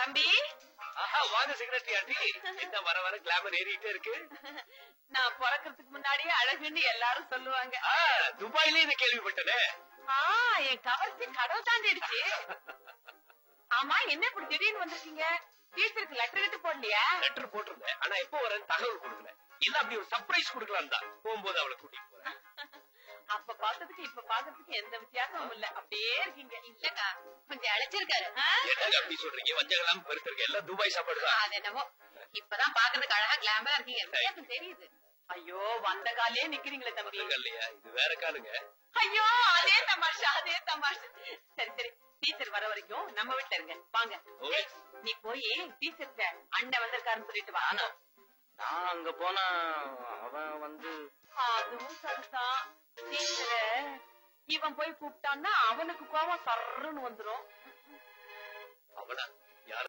தம்பி வாங்க secretary aunty. என்ன வர வர கிளாமர் ஏறிட்டே இருக்கு. நான் பிறக்கிறதுக்கு முன்னாடியே அழகுன்னு எல்லாரும் சொல்லுவாங்க. துபாயிலே இதை கேள்விப்பட்டனே. என் கவர்ச்சி கடவுள் தாண்டிடுச்சு. ஆமா, என்ன இப்படி திடீர்னு வந்திருக்கீங்க? டீச்சருக்கு லெட்டர் கிட்ட போடலையா? லெட்டர் போட்டிருந்தேன், ஆனா எப்போ வரேன் தகவல் கொடுக்கல. இல்ல அப்படி ஒரு சர்ப்ரைஸ் கொடுக்கலாம் தான். போகும்போது அவளை கூட்டிட்டு போறேன். அப்ப பாக்கிறதுக்கு இப்ப பாக்கிறதுக்கு எந்த வித்தியாசமும் இல்ல, அப்படியே இருக்கீங்க. இல்லக்கா, கொஞ்சம் அழைச்சிருக்காரு. என்னங்க அப்படி சொல்றீங்க? வஞ்சகெல்லாம் பெருத்திருக்க எல்லாம் துபாய் சாப்பாடு தான். அது என்னமோ இப்பதான் பாக்குறதுக்கு அழகா கிளாமரா இருக்கீங்க. வித்தியாசம் தெரியுது. ஐயோ, வந்த காலே நிக்கிறீங்களே தம்பி. இல்லையா, இது வேற காலுங்க. ஐயோ, அதே தமாஷா, அதே தமாஷா. சரி சரி, டீச்சர் வர வரைக்கும் நம்ம வீட்டுல இருங்க. வாங்க, நீ போய் டீச்சர்கிட்ட அண்ணன் வந்திருக்காருன்னு சொல்லிட்டு வா. நான் அங்க போனா அவன் வந்து அதுவும் சரிதான். டீச்சர இவன் போய் கூப்பிட்டான்னா அவனுக்கு கோவம் சர்ன்னு வந்துரும். அவனா